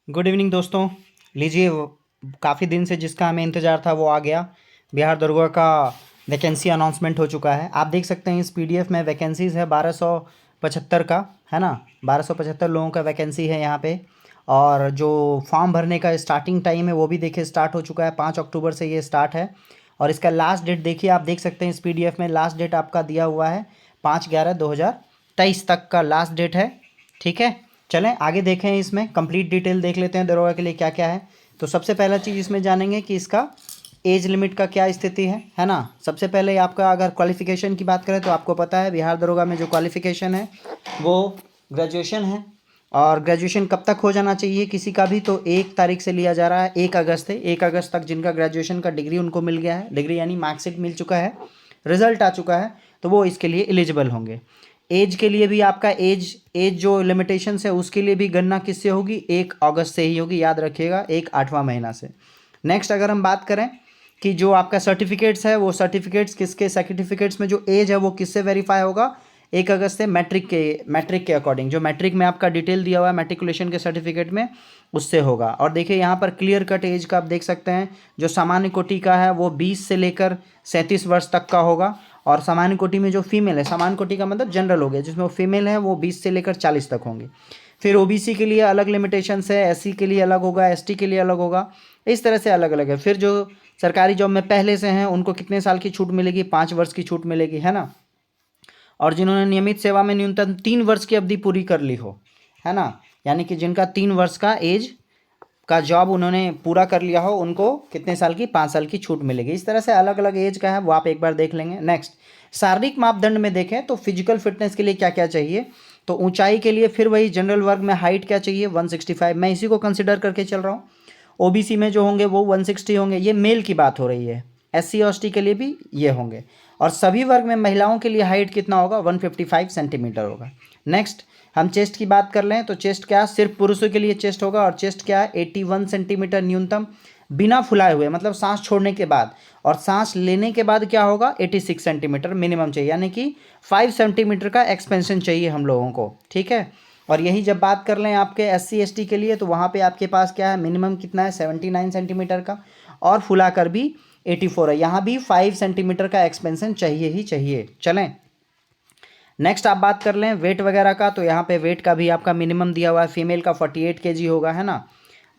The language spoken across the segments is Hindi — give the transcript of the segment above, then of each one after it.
गुड इवनिंग दोस्तों। लीजिए, काफ़ी दिन से जिसका हमें इंतज़ार था वो आ गया। बिहार दरोगा का वैकेंसी अनाउंसमेंट हो चुका है। आप देख सकते हैं इस पीडीएफ में वैकेंसीज़ है 1275 का, है ना। 1275 लोगों का वैकेंसी है यहाँ पे। और जो फॉर्म भरने का स्टार्टिंग टाइम है वो भी देखिए स्टार्ट हो चुका है। 5 अक्टूबर से ये स्टार्ट है। और इसका लास्ट डेट देखिए, आप देख सकते हैं इस पीडीएफ में लास्ट डेट आपका दिया हुआ है 5/11/2023 तक का लास्ट डेट है। ठीक है, चलें आगे देखें। इसमें कंप्लीट डिटेल देख लेते हैं दरोगा के लिए क्या क्या है। तो सबसे पहला चीज़ इसमें जानेंगे कि इसका एज लिमिट का क्या स्थिति है ना। सबसे पहले आपका अगर क्वालिफ़िकेशन की बात करें तो आपको पता है बिहार दरोगा में जो क्वालिफ़िकेशन है वो ग्रेजुएशन है। और ग्रेजुएशन कब तक हो जाना चाहिए किसी का भी, तो 1 तारीख से लिया जा रहा है। 1 अगस्त है, 1 अगस्त तक जिनका ग्रेजुएशन का डिग्री उनको मिल गया है, डिग्री यानी मार्कशीट मिल चुका है, रिजल्ट आ चुका है, तो वो इसके लिए एलिजिबल होंगे। एज के लिए भी आपका एज जो लिमिटेशंस है उसके लिए भी गणना किससे होगी, 1 अगस्त से ही होगी, याद रखिएगा, 8वां महीना से। नेक्स्ट अगर हम बात करें कि जो आपका सर्टिफिकेट्स है वो सर्टिफिकेट्स किसके, सर्टिफिकेट्स में जो एज है वो किससे वेरीफाई होगा, 1 अगस्त से मैट्रिक के अकॉर्डिंग, जो मैट्रिक में आपका डिटेल दिया हुआ है मैट्रिकुलेशन के सर्टिफिकेट में उससे होगा। और देखिए यहाँ पर क्लियर कट एज का आप देख सकते हैं, जो सामान्य कोटि का है वो 20 से लेकर 37 वर्ष तक का होगा। और सामान्य कोटि में जो फीमेल है, सामान्य कोटि का मतलब जनरल हो गया, जिसमें वो फीमेल है वो 20 से लेकर 40 तक होंगे। फिर ओबीसी के लिए अलग लिमिटेशंस है, एससी के लिए अलग होगा, एसटी के लिए अलग होगा, इस तरह से अलग अलग है। फिर जो सरकारी जॉब में पहले से हैं उनको कितने साल की छूट मिलेगी, 5 वर्ष की छूट मिलेगी, है ना। और जिन्होंने नियमित सेवा में न्यूनतम 3 वर्ष की अवधि पूरी कर ली हो, है ना, यानी कि जिनका 3 वर्ष का एज का जॉब उन्होंने पूरा कर लिया हो, उनको कितने साल की, 5 साल की छूट मिलेगी। इस तरह से अलग अलग एज का है वो आप एक बार देख लेंगे। नेक्स्ट शारीरिक मापदंड में देखें तो फिजिकल फिटनेस के लिए क्या क्या चाहिए, तो ऊंचाई के लिए फिर वही जनरल वर्ग में हाइट क्या चाहिए, 165, मैं इसी को कंसिडर करके चल रहा हूँ। ओबीसी में जो होंगे वो 160 होंगे, ये मेल की बात हो रही है। एससी और एसटी के लिए भी ये होंगे। और सभी वर्ग में महिलाओं के लिए हाइट कितना होगा, 155 सेंटीमीटर होगा। नेक्स्ट हम चेस्ट की बात कर लें तो चेस्ट क्या, सिर्फ पुरुषों के लिए चेस्ट होगा, और चेस्ट क्या है, 81 सेंटीमीटर न्यूनतम बिना फुलाए हुए, मतलब सांस छोड़ने के बाद। और सांस लेने के बाद क्या होगा, 86 सेंटीमीटर मिनिमम चाहिए, यानी कि 5 सेंटीमीटर का एक्सपेंशन चाहिए हम लोगों को। ठीक है। और यही जब बात कर लें आपके एससी एसटी के लिए, तो वहाँ पे आपके पास क्या है, मिनिमम कितना है, 79 सेंटीमीटर का, और फुलाकर भी 84 है। यहाँ भी 5 सेंटीमीटर का एक्सपेंशन चाहिए ही चाहिए। चलें नेक्स्ट आप बात कर लें वेट वगैरह का, तो यहाँ पे वेट का भी आपका मिनिमम दिया हुआ है, फीमेल का 48 kg होगा, है ना।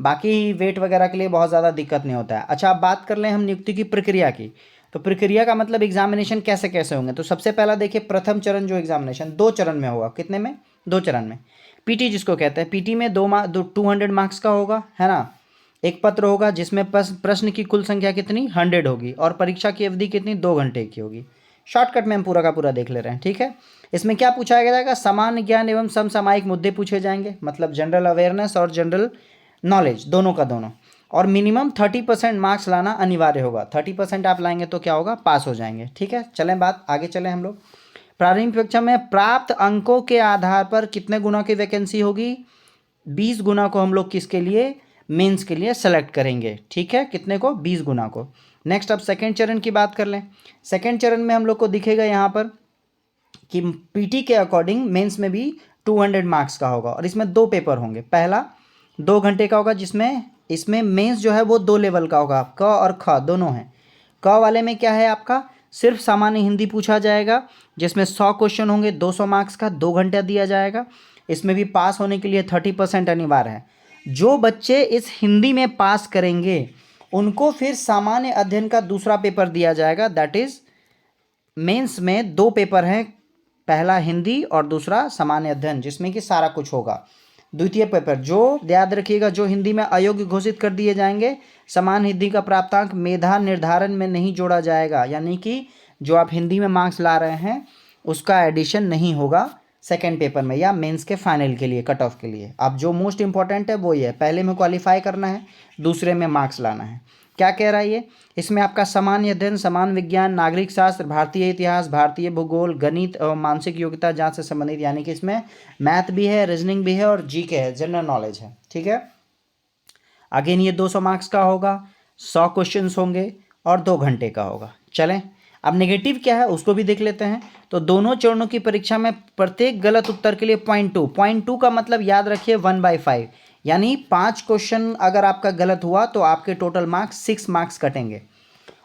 बाकी वेट वगैरह के लिए बहुत ज़्यादा दिक्कत नहीं होता है। अच्छा, आप बात कर लें हम नियुक्ति की प्रक्रिया की, तो प्रक्रिया का मतलब एग्जामिनेशन कैसे कैसे होंगे। तो सबसे पहला देखिए, प्रथम चरण जो एग्जामिनेशन 2 चरण में होगा, कितने में, 2 चरण में। पीटी जिसको कहते हैं, पीटी में 200 मार्क्स का होगा, है ना। एक पत्र होगा जिसमें प्रश्न की कुल संख्या कितनी, 100 होगी, और परीक्षा की अवधि कितनी, 2 घंटे की होगी। शॉर्टकट में हम पूरा का पूरा देख ले रहे हैं। ठीक है। इसमें क्या पूछा जाएगा, सामान्य ज्ञान एवं समसामयिक मुद्दे पूछे जाएंगे, मतलब जनरल अवेयरनेस और जनरल नॉलेज दोनों का दोनों। और मिनिमम 30% मार्क्स लाना अनिवार्य होगा, 30% आप लाएंगे तो क्या होगा, पास हो जाएंगे। ठीक है, चलें बात आगे चलें हम लोग। प्रारंभिक परीक्षा में प्राप्त अंकों के आधार पर कितने गुना की वैकेंसी होगी, 20 गुना को हम लोग किसके लिए, मेंस के लिए सेलेक्ट करेंगे। ठीक है, कितने को, 20 गुना को। नेक्स्ट अब सेकेंड चरण की बात कर लें। सेकेंड चरण में हम लोग को दिखेगा यहाँ पर कि पीटी के अकॉर्डिंग मेंस में भी 200 मार्क्स का होगा, और इसमें 2 पेपर होंगे। पहला 2 घंटे का होगा, जिसमें इसमें मेंस जो है वो 2 लेवल का होगा, क और ख दोनों हैं। क वाले में क्या है आपका, सिर्फ सामान्य हिंदी पूछा जाएगा, जिसमें 100 क्वेश्चन होंगे, 200 मार्क्स का, 2 घंटा दिया जाएगा। इसमें भी पास होने के लिए 30% अनिवार्य है। जो बच्चे इस हिंदी में पास करेंगे उनको फिर सामान्य अध्ययन का दूसरा पेपर दिया जाएगा, दैट इज मेंस में 2 पेपर हैं, पहला हिंदी और दूसरा सामान्य अध्ययन, जिसमें कि सारा कुछ होगा। द्वितीय पेपर जो याद रखिएगा, जो हिंदी में अयोग्य घोषित कर दिए जाएंगे, समान हिंदी का प्राप्तांक मेधा निर्धारण में नहीं जोड़ा जाएगा, यानी कि जो आप हिंदी में मार्क्स ला रहे हैं उसका एडिशन नहीं होगा सेकेंड पेपर में या मेंस के फाइनल के लिए, कट ऑफ के लिए। अब जो मोस्ट इंपॉर्टेंट है वो ये है, पहले में क्वालिफाई करना है, दूसरे में मार्क्स लाना है। क्या कह रहा है ये, इसमें आपका सामान्य अध्ययन, समान विज्ञान, नागरिक शास्त्र, भारतीय इतिहास, भारतीय भूगोल, गणित एवं मानसिक योग्यता जांच से संबंधित, यानी कि इसमें मैथ भी है, रीजनिंग भी है, और जीके है, जनरल नॉलेज है। ठीक है। अगेन ये 200 मार्क्स का होगा, 100 क्वेश्चन होंगे, और 2 घंटे का होगा। चलें अब नेगेटिव क्या है उसको भी देख लेते हैं। तो दोनों चरणों की परीक्षा में प्रत्येक गलत उत्तर के लिए 0.2 का मतलब याद रखिए 1/5, यानी 5 क्वेश्चन अगर आपका गलत हुआ तो आपके टोटल मार्क्स 6 मार्क्स कटेंगे।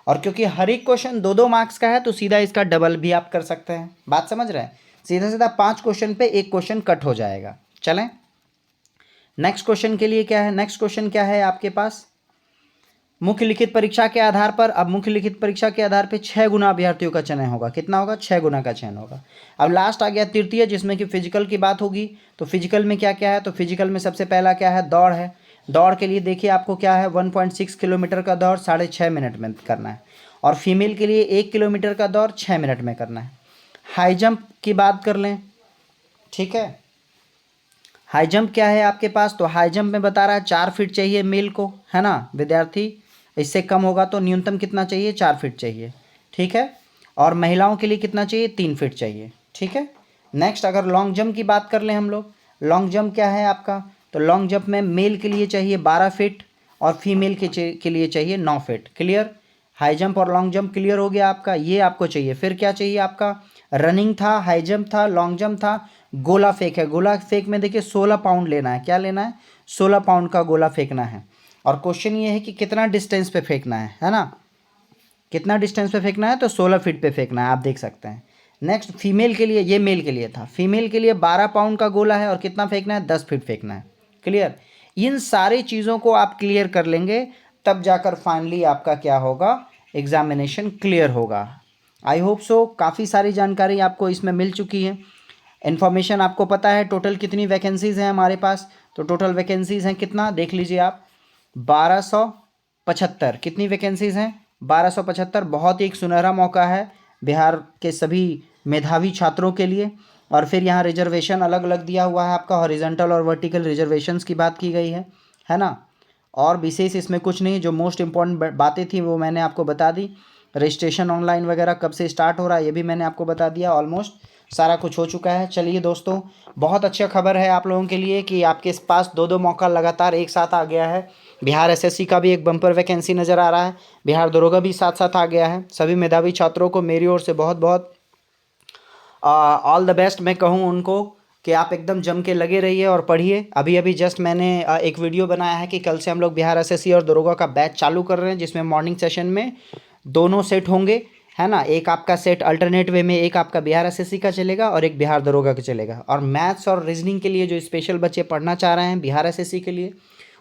और क्योंकि हर एक क्वेश्चन 2-2 मार्क्स का है तो सीधा इसका डबल भी आप कर सकते हैं। बात समझ रहे हैं? सीधा सीधा 5 क्वेश्चन पे एक क्वेश्चन कट हो जाएगा। चलें नेक्स्ट क्वेश्चन के लिए क्या है। नेक्स्ट क्वेश्चन क्या है आपके पास, मुख्य लिखित परीक्षा के आधार पर। अब मुख्य लिखित परीक्षा के आधार पर 6 गुना अभ्यर्थियों का चयन होगा। कितना होगा? 6 गुना का चयन होगा। अब लास्ट आ गया तृतीय, जिसमें कि फिजिकल की बात होगी। तो फिजिकल में क्या क्या है, तो फिजिकल में सबसे पहला क्या है, दौड़ है। दौड़ के लिए देखिए आपको क्या है, 1.6 किलोमीटर का दौड़ 6.5 मिनट में करना है। और फीमेल के लिए 1 किलोमीटर का दौड़ 6 मिनट में करना है। हाई जंप की बात कर लें, ठीक है। हाई जंप क्या है आपके पास, तो हाई जंप में बता रहा है 4 फीट चाहिए मेल को, है ना विद्यार्थी। इससे कम होगा तो न्यूनतम कितना चाहिए, 4 फीट चाहिए, ठीक है। और महिलाओं के लिए कितना चाहिए, 3 फीट चाहिए, ठीक है। नेक्स्ट अगर लॉन्ग जंप की बात कर लें हम लोग, लॉन्ग जंप क्या है आपका, तो लॉन्ग जंप में मेल के लिए चाहिए 12 फीट और फीमेल के लिए चाहिए 9 फीट। क्लियर, हाई जंप और लॉन्ग जंप क्लियर हो गया आपका, ये आपको चाहिए। फिर क्या चाहिए आपका, रनिंग था, हाई जंप था, लॉन्ग जंप था, गोला फेंक है। गोला फेंक में देखिए 16 पाउंड लेना है। क्या लेना है, 16 पाउंड का गोला फेंकना है। और क्वेश्चन ये है कि कितना डिस्टेंस पे फेंकना है ना, कितना डिस्टेंस पे फेंकना है, तो 16 फीट पे फेंकना है, आप देख सकते हैं। नेक्स्ट फीमेल के लिए, ये मेल के लिए था, फीमेल के लिए 12 पाउंड का गोला है और कितना फेंकना है, 10 फीट फेंकना है। क्लियर, इन सारी चीज़ों को आप क्लियर कर लेंगे तब जाकर फाइनली आपका क्या होगा, एग्जामिनेशन क्लियर होगा। आई होप सो काफ़ी सारी जानकारी आपको इसमें मिल चुकी है। इन्फॉर्मेशन आपको पता है टोटल कितनी वैकेंसीज़ हैं हमारे पास, तो टोटल वैकेंसीज़ हैं कितना, देख लीजिए आप, 1275। कितनी वैकेंसीज़ हैं, 1275। बहुत ही एक सुनहरा मौका है बिहार के सभी मेधावी छात्रों के लिए। और फिर यहाँ रिजर्वेशन अलग अलग दिया हुआ है आपका, हॉरिजॉन्टल और वर्टिकल रिजर्वेशंस की बात की गई है ना। और विशेष इसमें कुछ नहीं, जो मोस्ट इम्पॉर्टेंट बातें थी वो मैंने आपको बता दी। रजिस्ट्रेशन ऑनलाइन वगैरह कब से स्टार्ट हो रहा है ये भी मैंने आपको बता दिया। ऑलमोस्ट सारा कुछ हो चुका है। चलिए दोस्तों, बहुत अच्छा खबर है आप लोगों के लिए कि आपके पास 2-2 मौका लगातार एक साथ आ गया है। बिहार एसएससी का भी एक बम्पर वैकेंसी नज़र आ रहा है, बिहार दरोगा भी साथ साथ आ गया है। सभी मेधावी छात्रों को मेरी ओर से बहुत बहुत ऑल द बेस्ट मैं कहूँ उनको कि आप एकदम जम के लगे रहिए और पढ़िए। अभी अभी जस्ट मैंने एक वीडियो बनाया है कि कल से हम लोग बिहार एसएससी और दरोगा का बैच चालू कर रहे हैं, जिसमें मॉर्निंग सेशन में दोनों सेट होंगे, है ना। एक आपका सेट अल्टरनेट वे में, एक आपका बिहार एसएससी का चलेगा और एक बिहार दरोगा का चलेगा। और मैथ्स और रीजनिंग के लिए जो स्पेशल बच्चे पढ़ना चाह रहे हैं बिहार एसएससी के लिए,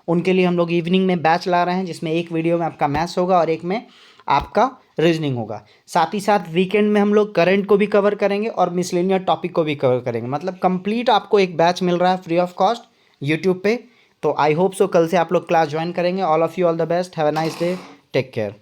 उनके लिए हम लोग इवनिंग में बैच ला रहे हैं, जिसमें एक वीडियो में आपका मैथ्स होगा और एक में आपका रीजनिंग होगा। साथ ही साथ वीकेंड में हम लोग करंट को भी कवर करेंगे और मिसलेनियस टॉपिक को भी कवर करेंगे। मतलब कंप्लीट आपको एक बैच मिल रहा है फ्री ऑफ कॉस्ट यूट्यूब पे। तो आई होप सो कल से आप लोग क्लास ज्वाइन करेंगे। All of you all the best, have a nice day, take care.